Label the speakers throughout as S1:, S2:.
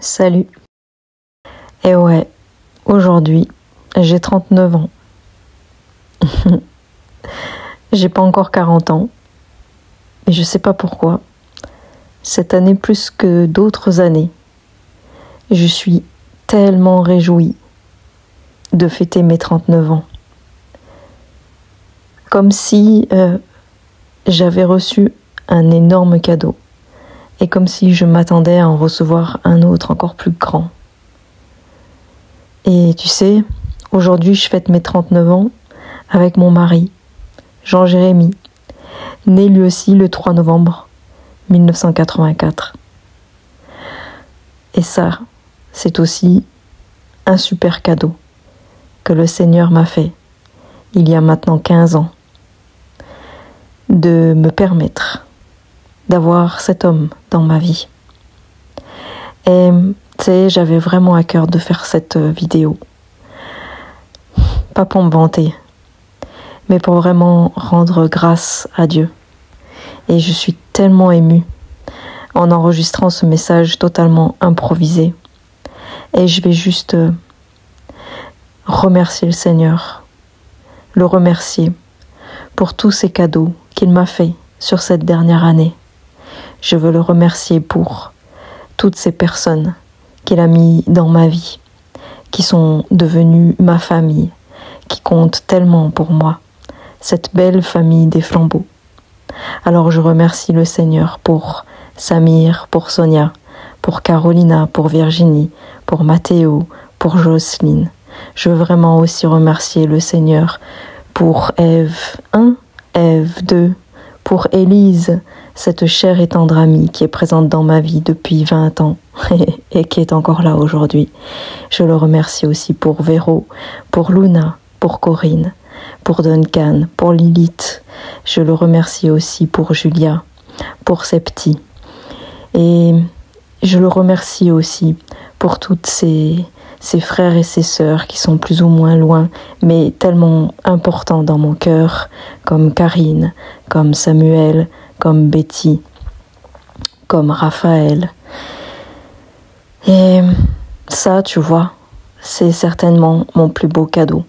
S1: Salut. Et ouais, aujourd'hui, j'ai 39 ans. J'ai pas encore 40 ans. Et je sais pas pourquoi. Cette année plus que d'autres années, je suis tellement réjouie de fêter mes 39 ans. Comme si j'avais reçu un énorme cadeau. Et comme si je m'attendais à en recevoir un autre encore plus grand. Et tu sais, aujourd'hui je fête mes 39 ans avec mon mari, Jean-Jérémy, né lui aussi le 3 novembre 1984. Et ça, c'est aussi un super cadeau que le Seigneur m'a fait il y a maintenant 15 ans, de me permettre d'avoir cet homme dans ma vie. Et tu sais, j'avais vraiment à cœur de faire cette vidéo. Pas pour me vanter, mais pour vraiment rendre grâce à Dieu. Et je suis tellement émue en enregistrant ce message totalement improvisé. Et je vais juste remercier le Seigneur, le remercier pour tous ces cadeaux qu'il m'a fait sur cette dernière année. Je veux le remercier pour toutes ces personnes qu'il a mis dans ma vie, qui sont devenues ma famille, qui comptent tellement pour moi, cette belle famille des flambeaux. Alors je remercie le Seigneur pour Samir, pour Sonia, pour Carolina, pour Virginie, pour Mathéo, pour Jocelyne. Je veux vraiment aussi remercier le Seigneur pour Ève 1, Ève 2, pour Élise, cette chère et tendre amie qui est présente dans ma vie depuis 20 ans et qui est encore là aujourd'hui. Je le remercie aussi pour Véro, pour Luna, pour Corinne, pour Duncan, pour Lilith. Je le remercie aussi pour Julia, pour ses petits. Et je le remercie aussi pour toutes ses frères et ses sœurs qui sont plus ou moins loin, mais tellement importants dans mon cœur, comme Karine, comme Samuel, comme Betty, comme Raphaël. Et ça, tu vois, c'est certainement mon plus beau cadeau.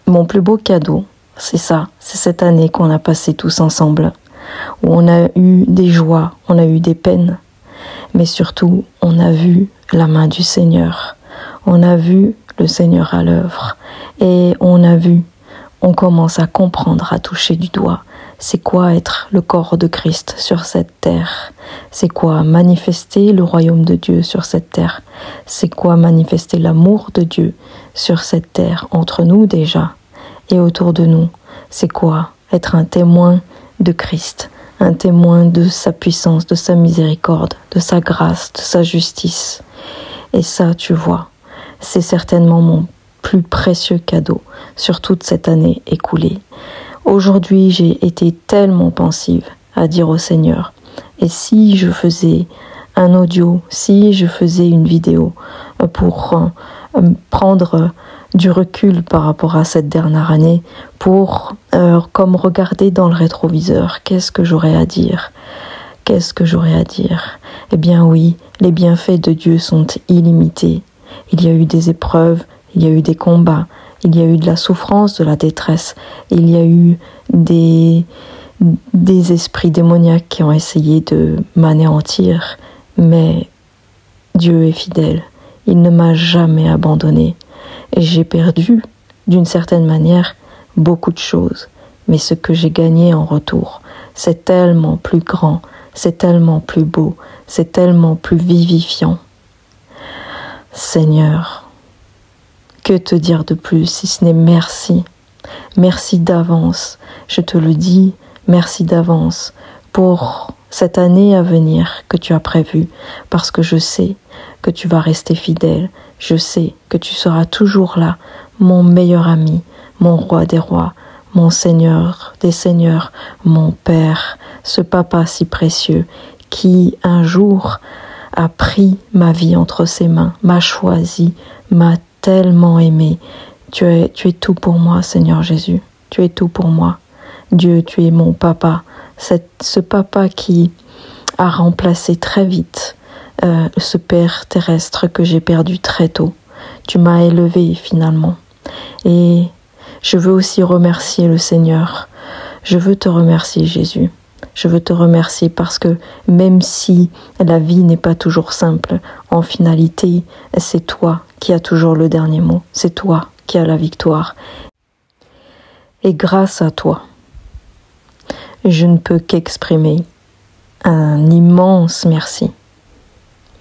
S1: Mon plus beau cadeau, c'est ça, c'est cette année qu'on a passée tous ensemble, où on a eu des joies, on a eu des peines, mais surtout, on a vu la main du Seigneur. On a vu le Seigneur à l'œuvre et on commence à comprendre, à toucher du doigt, c'est quoi être le corps de Christ sur cette terre, c'est quoi manifester le royaume de Dieu sur cette terre, c'est quoi manifester l'amour de Dieu sur cette terre, entre nous déjà et autour de nous, c'est quoi être un témoin de Christ, un témoin de sa puissance, de sa miséricorde, de sa grâce, de sa justice. Et ça, tu vois, c'est certainement mon plus précieux cadeau sur toute cette année écoulée. Aujourd'hui, j'ai été tellement pensive à dire au Seigneur, et si je faisais un audio, si je faisais une vidéo pour prendre du recul par rapport à cette dernière année, pour comme regarder dans le rétroviseur, qu'est-ce que j'aurais à dire ? Qu'est-ce que j'aurais à dire ? Eh bien oui, les bienfaits de Dieu sont illimités. Il y a eu des épreuves, il y a eu des combats, il y a eu de la souffrance, de la détresse, il y a eu des esprits démoniaques qui ont essayé de m'anéantir, mais Dieu est fidèle, il ne m'a jamais abandonné. Et j'ai perdu, d'une certaine manière, beaucoup de choses, mais ce que j'ai gagné en retour, c'est tellement plus grand, c'est tellement plus beau, c'est tellement plus vivifiant. Seigneur, que te dire de plus si ce n'est merci. Merci d'avance, je te le dis, merci d'avance pour cette année à venir que tu as prévue, parce que je sais que tu vas rester fidèle, je sais que tu seras toujours là, mon meilleur ami, mon roi des rois, mon Seigneur des seigneurs, mon Père, ce papa si précieux qui un jour a pris ma vie entre ses mains, m'a choisi, m'a tellement aimé. Tu es tout pour moi, Seigneur Jésus. Tu es tout pour moi. Dieu, tu es mon papa. Ce papa qui a remplacé très vite ce père terrestre que j'ai perdu très tôt. Tu m'as élevé finalement. Et je veux aussi remercier le Seigneur. Je veux te remercier, Jésus. Je veux te remercier parce que même si la vie n'est pas toujours simple, en finalité, c'est toi qui as toujours le dernier mot. C'est toi qui as la victoire. Et grâce à toi, je ne peux qu'exprimer un immense merci,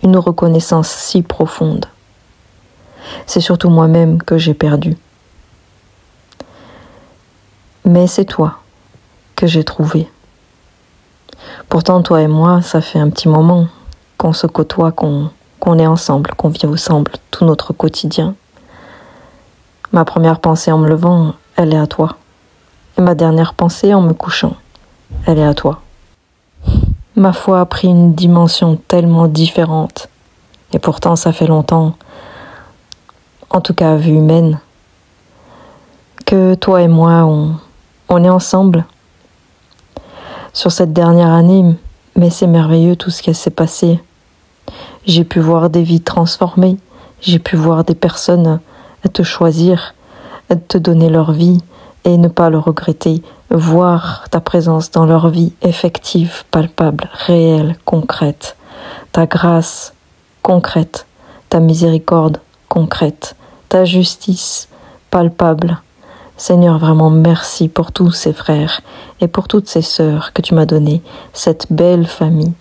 S1: une reconnaissance si profonde. C'est surtout moi-même que j'ai perdu. Mais c'est toi que j'ai trouvé. Pourtant, toi et moi, ça fait un petit moment qu'on se côtoie, qu'on est ensemble, qu'on vit ensemble tout notre quotidien. Ma première pensée en me levant, elle est à toi. Et ma dernière pensée en me couchant, elle est à toi. Ma foi a pris une dimension tellement différente. Et pourtant, ça fait longtemps, en tout cas à vue humaine, que toi et moi, on est ensemble. Sur cette dernière année, mais c'est merveilleux tout ce qui s'est passé. J'ai pu voir des vies transformées, j'ai pu voir des personnes te choisir, te donner leur vie et ne pas le regretter, voir ta présence dans leur vie effective, palpable, réelle, concrète, ta grâce concrète, ta miséricorde concrète, ta justice palpable. Seigneur, vraiment merci pour tous ces frères et pour toutes ces sœurs que tu m'as donné, cette belle famille,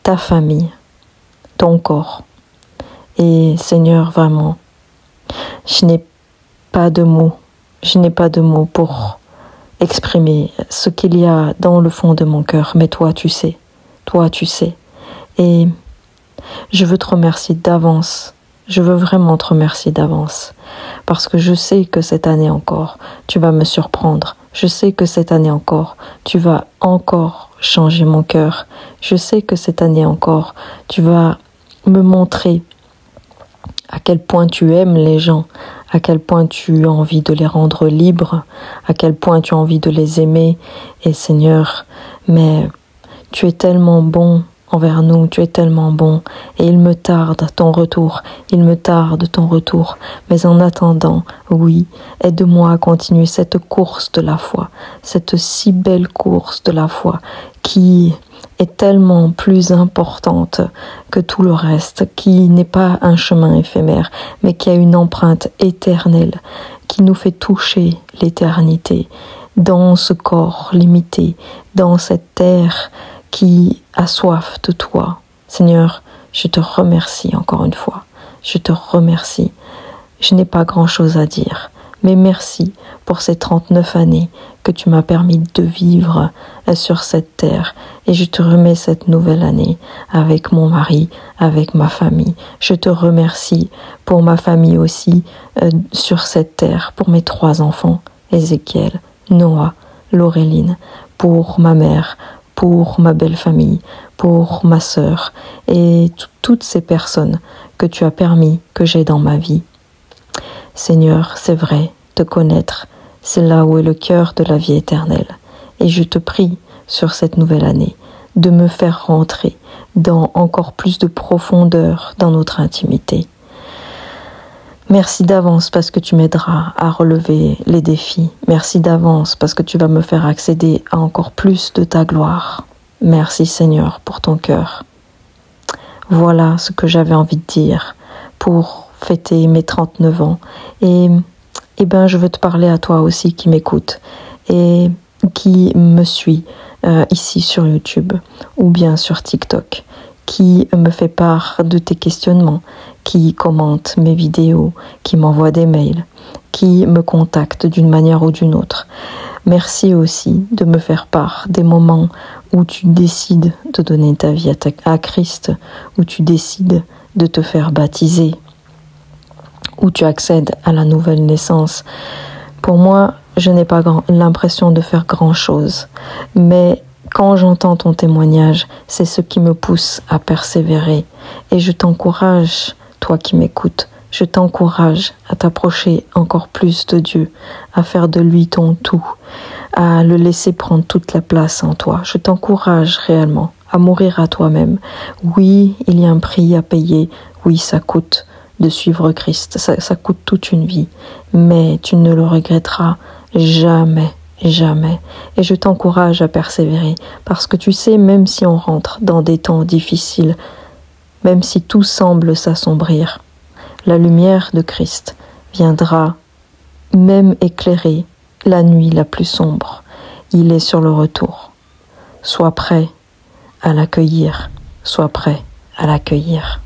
S1: ta famille, ton corps. Et Seigneur, vraiment, je n'ai pas de mots pour exprimer ce qu'il y a dans le fond de mon cœur, mais toi tu sais. Et je veux te remercier d'avance. Je veux vraiment te remercier d'avance parce que je sais que cette année encore, tu vas me surprendre. Je sais que cette année encore, tu vas encore changer mon cœur. Je sais que cette année encore, tu vas me montrer à quel point tu aimes les gens, à quel point tu as envie de les rendre libres, à quel point tu as envie de les aimer. Et Seigneur, mais tu es tellement bon envers nous, tu es tellement bon, et il me tarde ton retour, mais en attendant, oui, aide-moi à continuer cette course de la foi, cette si belle course de la foi, qui est tellement plus importante que tout le reste, qui n'est pas un chemin éphémère, mais qui a une empreinte éternelle, qui nous fait toucher l'éternité, dans ce corps limité, dans cette terre qui a soif de toi. Seigneur, je te remercie encore une fois. Je te remercie. Je n'ai pas grand-chose à dire, mais merci pour ces 39 années que tu m'as permis de vivre sur cette terre. Et je te remets cette nouvelle année avec mon mari, avec ma famille. Je te remercie pour ma famille aussi sur cette terre, pour mes 3 enfants, Ézéchiel, Noah, Laureline, pour ma mère, pour ma belle famille, pour ma sœur et toutes ces personnes que tu as permis que j'ai dans ma vie. Seigneur, c'est vrai, te connaître, c'est là où est le cœur de la vie éternelle. Et je te prie sur cette nouvelle année de me faire rentrer dans encore plus de profondeur dans notre intimité. Merci d'avance parce que tu m'aideras à relever les défis. Merci d'avance parce que tu vas me faire accéder à encore plus de ta gloire. Merci Seigneur pour ton cœur. Voilà ce que j'avais envie de dire pour fêter mes 39 ans. Et je veux te parler à toi aussi qui m'écoute et qui me suit ici sur YouTube ou bien sur TikTok, qui me fait part de tes questionnements, qui commente mes vidéos, qui m'envoie des mails, qui me contacte d'une manière ou d'une autre. Merci aussi de me faire part des moments où tu décides de donner ta vie à Christ, où tu décides de te faire baptiser, où tu accèdes à la nouvelle naissance. Pour moi, je n'ai pas l'impression de faire grand-chose, mais quand j'entends ton témoignage, c'est ce qui me pousse à persévérer. Et je t'encourage, toi qui m'écoutes, je t'encourage à t'approcher encore plus de Dieu, à faire de lui ton tout, à le laisser prendre toute la place en toi. Je t'encourage réellement à mourir à toi-même. Oui, il y a un prix à payer. Oui, ça coûte de suivre Christ. Ça coûte toute une vie. Mais tu ne le regretteras jamais, jamais. Et je t'encourage à persévérer. Parce que tu sais, même si on rentre dans des temps difficiles, même si tout semble s'assombrir, la lumière de Christ viendra même éclairer la nuit la plus sombre. Il est sur le retour. Sois prêt à l'accueillir. Sois prêt à l'accueillir.